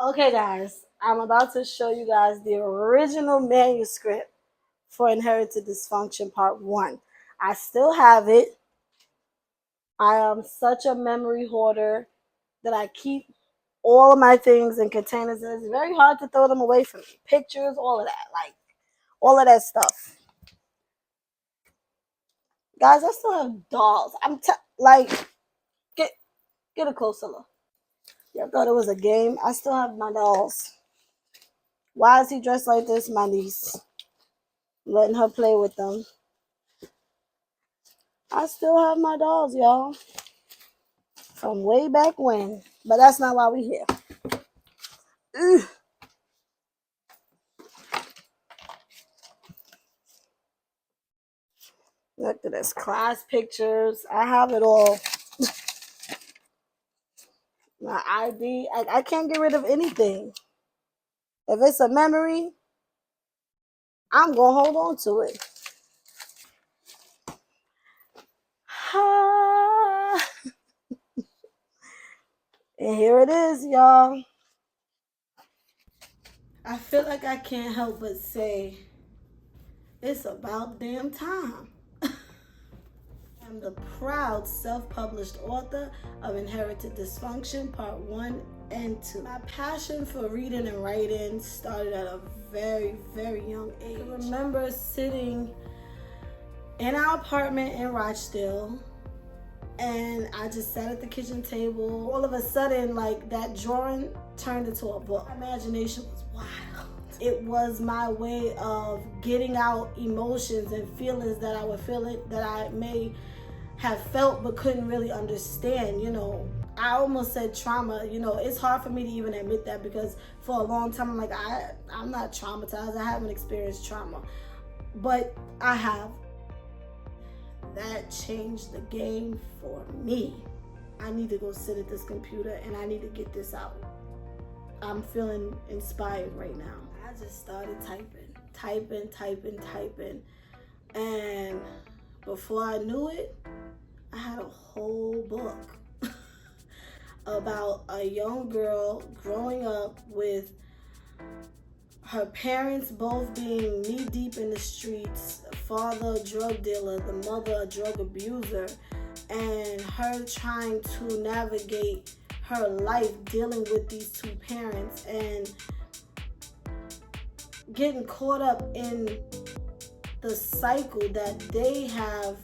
Okay, guys, I'm about to show you guys the original manuscript for Inherited Dysfunction Part 1. I still have it. I am such a memory hoarder that I keep all of my things in containers, and it's very hard to throw them away from me. Pictures, all of that, like all of that stuff. Guys, I still have dolls. Like, get get a closer look. Yeah, I thought it was a game. I still have my dolls. Why is he dressed like this? My niece. Letting her play with them. I still have my dolls, y'all, from way back when. But that's not why we here. Ugh. Look at this. Class pictures. I have it all. My ID. I can't get rid of anything. If it's a memory, I'm going to hold on to it. And here it is, y'all. I feel like I can't help but say it's about damn time. I'm the proud self-published author of Inherited Dysfunction Part 1 and 2. My passion for reading and writing started at a very, very young age. I remember sitting in our apartment in Rochdale, and I just sat at the kitchen table. All of a sudden, like, that drawing turned into a book. My imagination was wild. It was my way of getting out emotions and feelings that I would feel it, that I may have felt but couldn't really understand. I almost said trauma. It's hard for me to even admit that, because for a long time I'm like, I'm not traumatized. I haven't experienced trauma, but I have. That changed the game for me. I need to go sit at this computer and I need to get this out. I'm feeling inspired right now. I just started typing. And before I knew it, I had a whole book about a young girl growing up with her parents both being knee deep in the streets, father a drug dealer, the mother a drug abuser, and her trying to navigate her life dealing with these two parents and getting caught up in the cycle that they have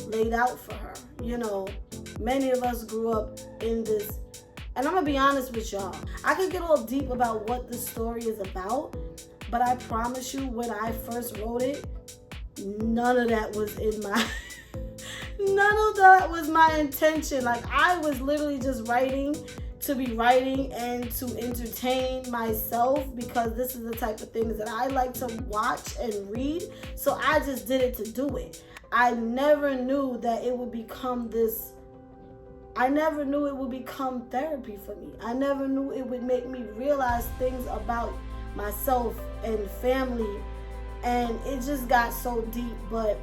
laid out for her. Many of us grew up in this. And I'm going to be honest with y'all. I could get all deep about what the story is about, but I promise you, when I first wrote it, none of that was in my... none of that was my intention. Like, I was literally just writing to be writing and to entertain myself, because this is the type of things that I like to watch and read. So I just did it to do it. I never knew that it would become this... I never knew it would become therapy for me. I never knew it would make me realize things about myself and family. And it just got so deep. But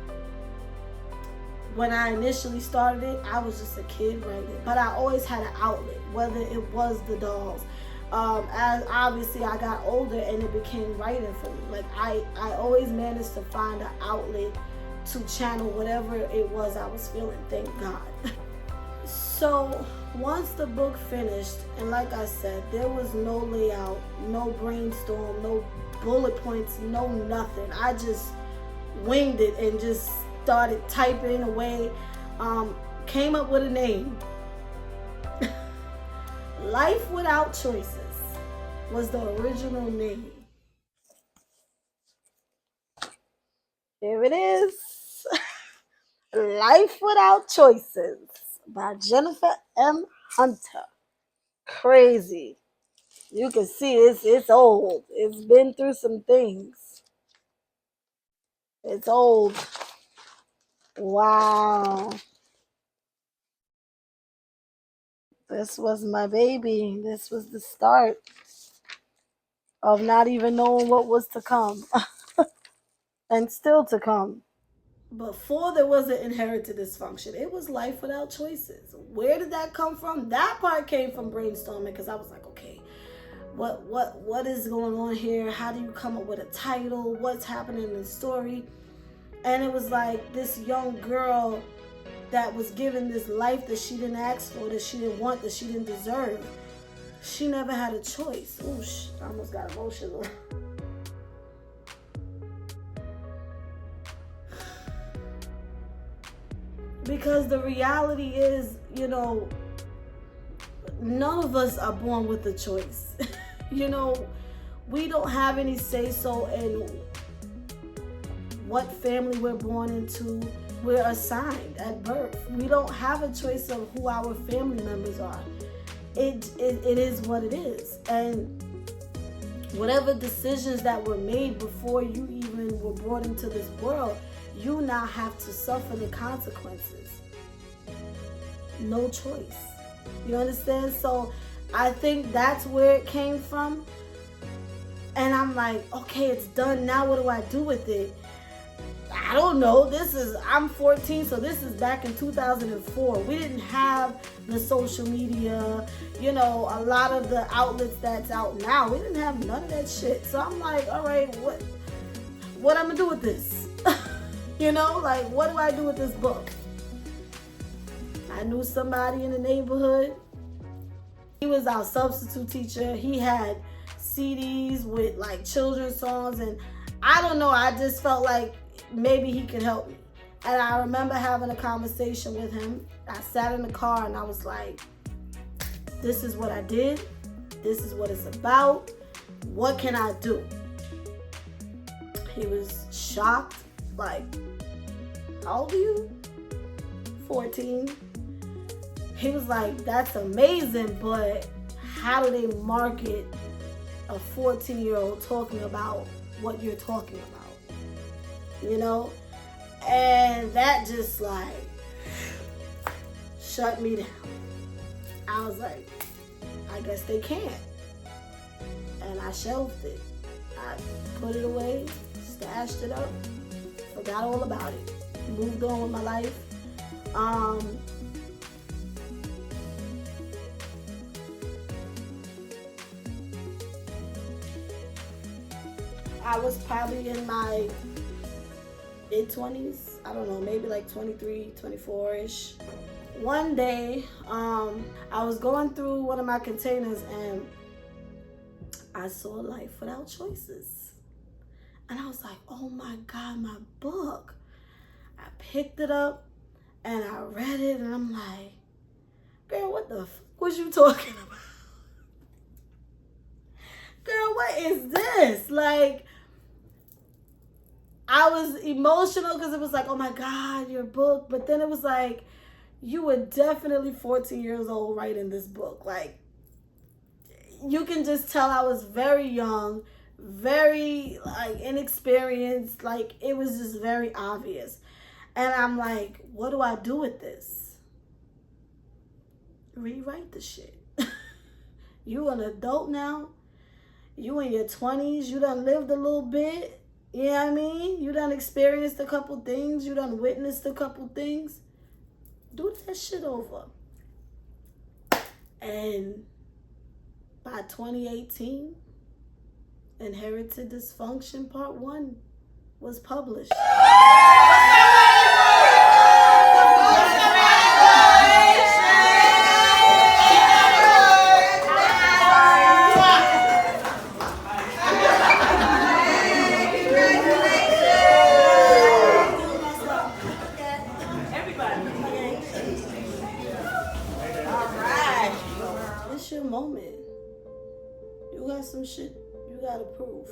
when I initially started it, I was just a kid writing. But I always had an outlet, whether it was the dolls. As obviously I got older and it became writing for me. Like, I always managed to find an outlet to channel whatever it was I was feeling, thank God. So once the book finished, and like I said, there was no layout, no brainstorm, no bullet points, no nothing. I just winged it and just started typing away. Came up with a name. Life Without Choices was the original name. Here it is. Life Without Choices by Jennifer M. Hunter. Crazy. You can see it's old. It's been through some things. It's old. Wow. This was my baby. This was the start of not even knowing what was to come. And still to come. Before there was an Inherited Dysfunction, it was Life Without Choices. Where did that come from? That part came from brainstorming, because I was like, okay, what is going on here? How do you come up with a title? What's happening in the story? And it was like this young girl that was given this life that she didn't ask for, that she didn't want, that she didn't deserve. She never had a choice. Ooh, I almost got emotional. Because the reality is, you know, none of us are born with a choice. You know, we don't have any say-so in what family we're born into. We're assigned at birth. We don't have a choice of who our family members are. It is what it is. And whatever decisions that were made before you even were brought into this world, you now have to suffer the consequences. No choice. You understand? So I think that's where it came from. And I'm like, okay, it's done. Now what do I do with it? I don't know. I'm 14, so this is back in 2004. We didn't have the social media, you know, a lot of the outlets that's out now. We didn't have none of that shit. So I'm like, all right, what I'm gonna do with this? You know, like, what do I do with this book? I knew somebody in the neighborhood. He was our substitute teacher. He had CDs with like children's songs, and I don't know, I just felt like maybe he could help me. And I remember having a conversation with him. I sat in the car and I was like, this is what I did. This is what it's about. What can I do? He was shocked. Like, how old are you? 14. He was like, that's amazing, but how do they market a 14-year-old talking about what you're talking about? You know? And that just like shut me down. I was like, I guess they can't. And I shelved it. I put it away, stashed it up, forgot all about it, moved on with my life. I was probably in my mid-20s. I don't know, maybe like 23, 24-ish. One day, I was going through one of my containers and I saw Life Without Choices. And I was like, oh my God, my book. I picked it up and I read it and I'm like, girl, what the fuck was you talking about? Girl, what is this? Like, I was emotional because it was like, oh my God, your book. But then it was like, you were definitely 14 years old writing this book. Like, you can just tell I was very young, very like inexperienced. Like, it was just very obvious. And I'm like, what do I do with this? Rewrite the shit. You an adult now. You in your 20s. You done lived a little bit. You know what I mean? You done experienced a couple things. You done witnessed a couple things. Do that shit over. And by 2018, Inherited Dysfunction Part 1 was published. Moment. You got some shit you gotta prove.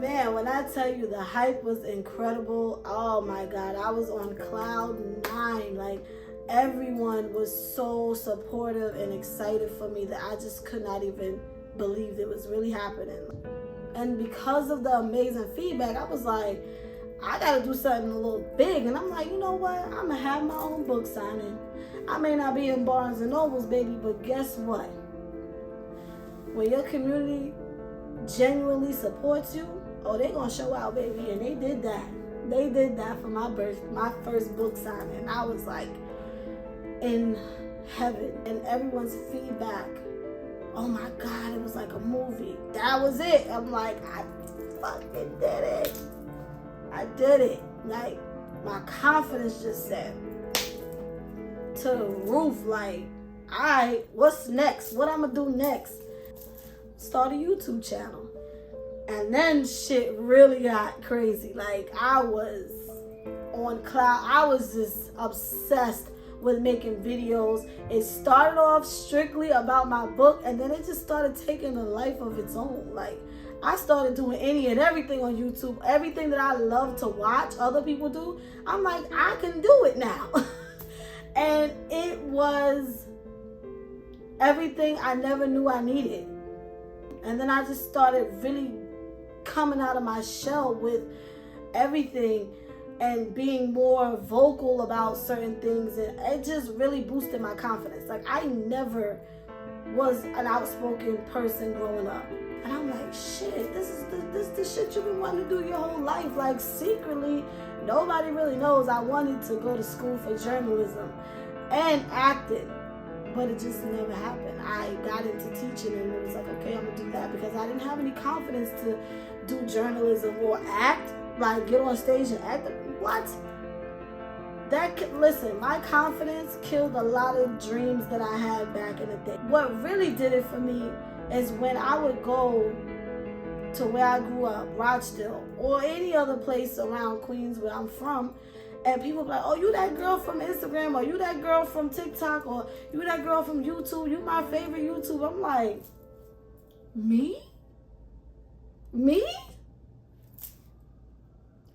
Man, when I tell you the hype was incredible, oh my God, I was on cloud 9. Like, everyone was so supportive and excited for me that I just could not even believe it was really happening. And because of the amazing feedback, I was like, I gotta do something a little big. And I'm like, you know what? I'm gonna have my own book signing. I may not be in Barnes and Nobles, baby, but guess what? When your community genuinely supports you, oh, they gonna show out, baby. And they did that. They did that for my first book signing. I was like in heaven. And everyone's feedback, oh my God, it was like a movie. movie. That was it. I'm like, I fucking did it. I did it. Like, my confidence just said to the roof, like, alright, what's next? What I'm gonna do next? Start a YouTube channel. And then shit really got crazy. Like, I was on cloud. I was just obsessed with making videos. It started off strictly about my book, and then it just started taking a life of its own. Like, I started doing any and everything on YouTube. Everything that I love to watch other people do, I'm like, I can do it now. And it was everything I never knew I needed. And then I just started really coming out of my shell with everything and being more vocal about certain things, and it just really boosted my confidence. Like, I never was an outspoken person growing up, and I'm like, shit, this is the shit you've been wanting to do your whole life. Like, secretly, nobody really knows I wanted to go to school for journalism and acting, but it just never happened. I got into teaching, and it was like, okay, I'm gonna do that, because I didn't have any confidence to do journalism or act, like get on stage and act. What? Listen, my confidence killed a lot of dreams that I had back in the day. What really did it for me is when I would go to where I grew up, Rochdale, or any other place around Queens where I'm from, and people be like, oh, you that girl from Instagram, or you that girl from TikTok, or you that girl from YouTube, you my favorite YouTuber. I'm like, me?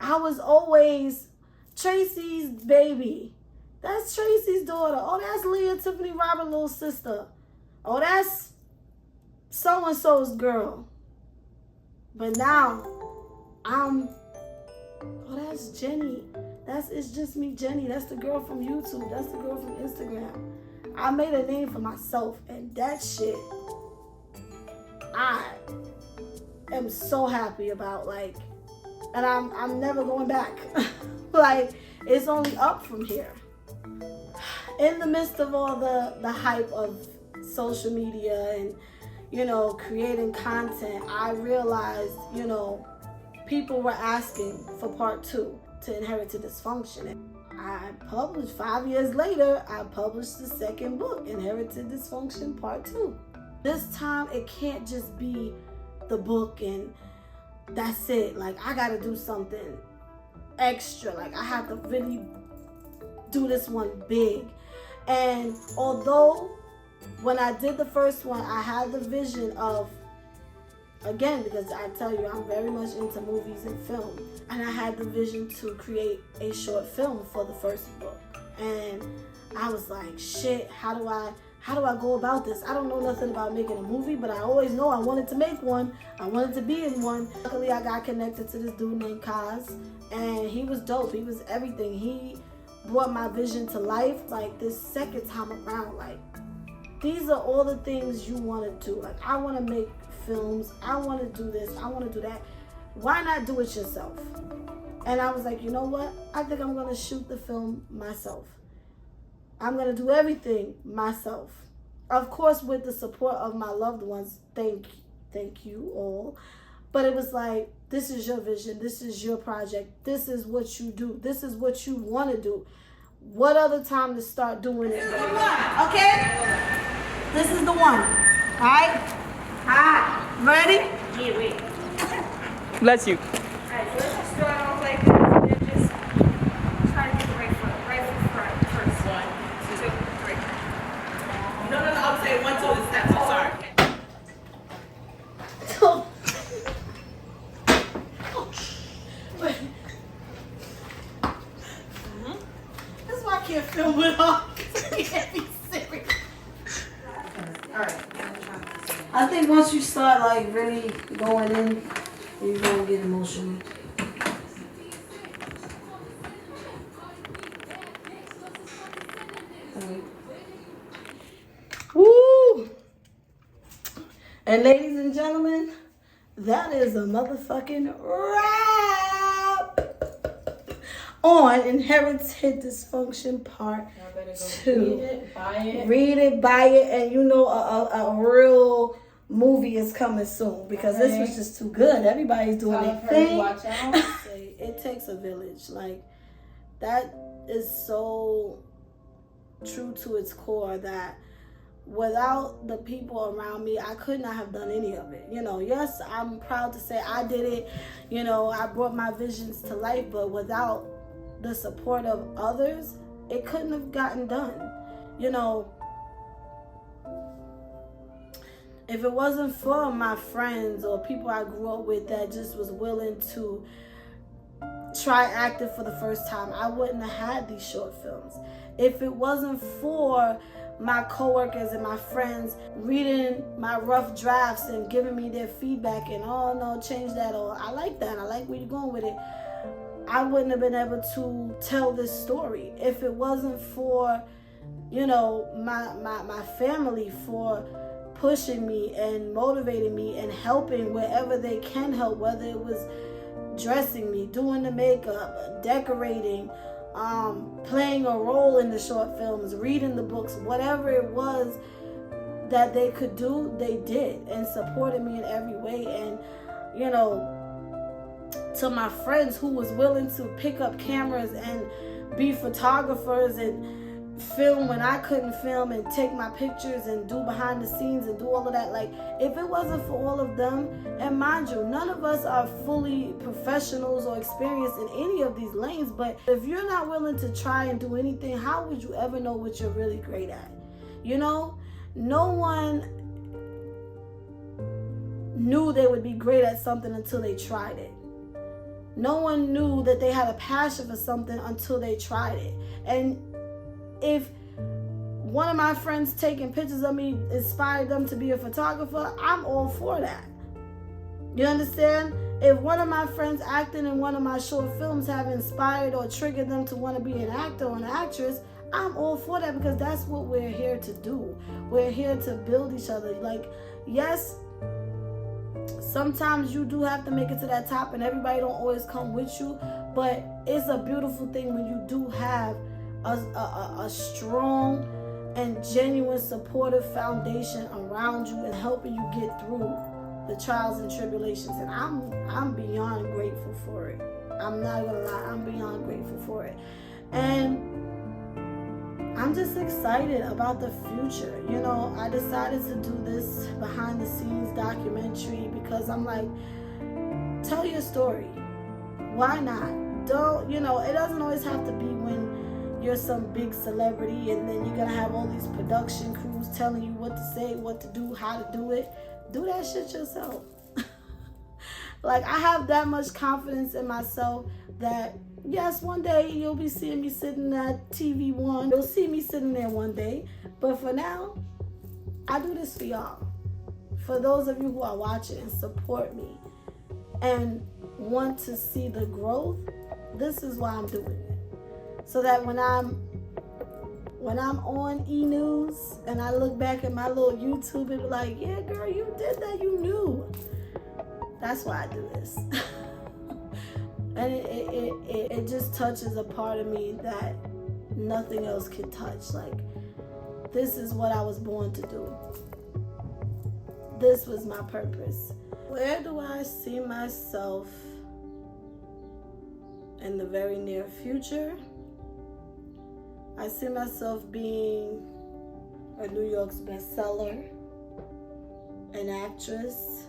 I was always Tracy's baby. That's Tracy's daughter. Oh, that's Leah Tiffany Roberts' little sister. Oh, that's so-and-so's girl. But now, oh, that's Jenny. It's just me, Jenny. That's the girl from YouTube. That's the girl from Instagram. I made a name for myself, and that shit, I am so happy about, like, and I'm never going back. Like, it's only up from here. In the midst of all the hype of social media and, you know, creating content, I realized, you know, people were asking for part 2 to Inherited Dysfunction. I published, 5 years later, I published the second book, Inherited Dysfunction Part 2. This time, it can't just be the book and that's it. Like, I gotta do something extra. Like, I have to really do this one big. And although when I did the first one, I had the vision of, again, because I tell you, I'm very much into movies and film, and I had the vision to create a short film for the first book. And I was like, shit, how do I go about this? I don't know nothing about making a movie, but I always know I wanted to make one. I wanted to be in one. Luckily, I got connected to this dude named Kaz, and he was dope. He was everything. He brought my vision to life. Like, this second time around, like, these are all the things you want to do. Like, I want to make films. I want to do this. I want to do that. Why not do it yourself? And I was like, you know what? I think I'm going to shoot the film myself. I'm going to do everything myself. Of course, with the support of my loved ones. Thank you all. But it was like, this is your vision. This is your project. This is what you do. This is what you want to do. What other time to start doing it? Okay? This is the one. All right? Hi. Ready? Yeah, wait. Bless you. Alright, so let's just start off like this and then just try to get the right foot front first. 1, 2, 3. No, I'll say 1, 2 the steps. I'm sorry. That's why I can't film it all. You can't be serious. Alright. I think once you start like really going in, you're gonna get emotional. Woo! And ladies and gentlemen, that is a motherfucking wrap on Inherited Dysfunction Part 2. Read it, buy it. Read it, buy it, and you know a real movie is coming soon because this was just too good. Everybody's doing their thing. Watch out. It takes a village. Like, that is so true to its core that without the people around me, I could not have done any of it. You know, yes, I'm proud to say I did it. You know, I brought my visions to life, but without the support of others, it couldn't have gotten done. You know, if it wasn't for my friends or people I grew up with that just was willing to try acting for the first time, I wouldn't have had these short films. If it wasn't for my coworkers and my friends reading my rough drafts and giving me their feedback and, oh no, change that, or I like that, I like where you're going with it, I wouldn't have been able to tell this story. If it wasn't for, you know, my family for pushing me and motivating me and helping wherever they can help, whether it was dressing me, doing the makeup, decorating, playing a role in the short films, reading the books, whatever it was that they could do, they did and supported me in every way. And, you know, to my friends who was willing to pick up cameras and be photographers and film when I couldn't film and take my pictures and do behind the scenes and do all of that, like, if it wasn't for all of them, and mind you, none of us are fully professionals or experienced in any of these lanes, but if you're not willing to try and do anything, how would you ever know what you're really great at? You know, no one knew they would be great at something until they tried it. No one knew that they had a passion for something until they tried it. And if one of my friends taking pictures of me inspired them to be a photographer, I'm all for that. You understand? If one of my friends acting in one of my short films have inspired or triggered them to want to be an actor or an actress, I'm all for that, because that's what we're here to do. We're here to build each other. Like, yes, sometimes you do have to make it to that top and everybody don't always come with you, but it's a beautiful thing when you do have a strong and genuine supportive foundation around you and helping you get through the trials and tribulations. And I'm beyond grateful for it. I'm not gonna lie, I'm beyond grateful for it. And I'm just excited about the future. You know, I decided to do this behind the scenes documentary because I'm like, tell your story. Why not? Don't, you know, it doesn't always have to be when you're some big celebrity and then you're gonna have all these production crews telling you what to say, what to do, how to do it. Do that shit yourself. Like, I have that much confidence in myself that, yes, one day you'll be seeing me sitting at TV One. You'll see me sitting there one day. But for now, I do this for y'all. For those of you who are watching and support me and want to see the growth, this is why I'm doing it. So that when I'm on E! News and I look back at my little YouTube and be like, yeah, girl, you did that, you knew. That's why I do this. And it just touches a part of me that nothing else can touch. Like, this is what I was born to do. This was my purpose. Where do I see myself in the very near future? I see myself being a New York's bestseller, an actress,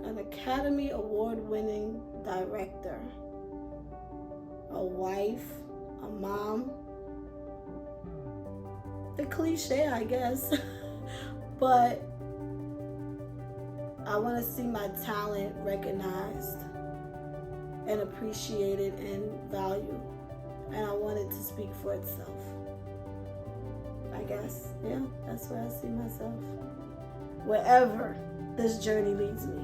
an Academy Award-winning director, a wife, a mom. The cliche, I guess. But I want to see my talent recognized and appreciated and valued. And I want it to speak for itself. I guess, yeah, that's where I see myself. Wherever this journey leads me,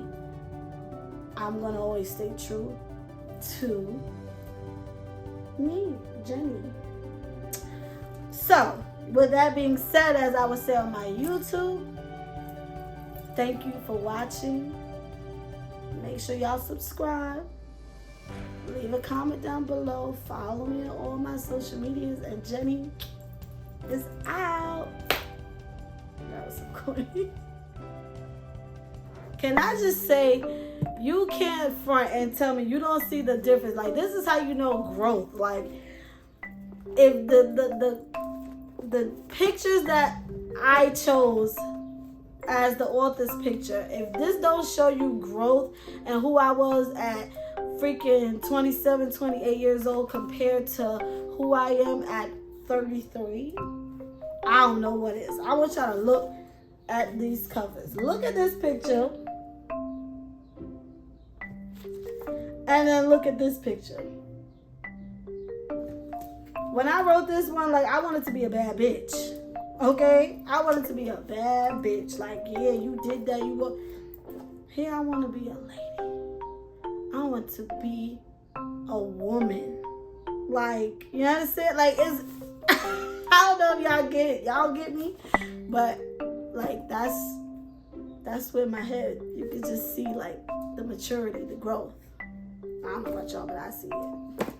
I'm going to always stay true to me, Jenny. So, with that being said, as I would say on my YouTube, thank you for watching. Make sure y'all subscribe. Leave a comment down below. Follow me on all my social medias. And Jenny is out. That was so cool. queen. Can I just say, you can't front and tell me you don't see the difference. Like, this is how you know growth. Like, if the pictures that I chose as the author's picture, if this don't show you growth and who I was at freaking 27, 28 years old compared to who I am at 33, I don't know what is. I want y'all to look at these covers. Look at this picture. And then look at this picture. When I wrote this one, like, I wanted to be a bad bitch. Okay? I wanted to be a bad bitch. Like, yeah, you did that. You were. Here, I want to be a lady. I want to be a woman. Like, you understand? Like, it's. I don't know if y'all get it. Y'all get me? But, like, that's where my head, you can just see, like, the maturity, the growth. I don't know about y'all, but I see it.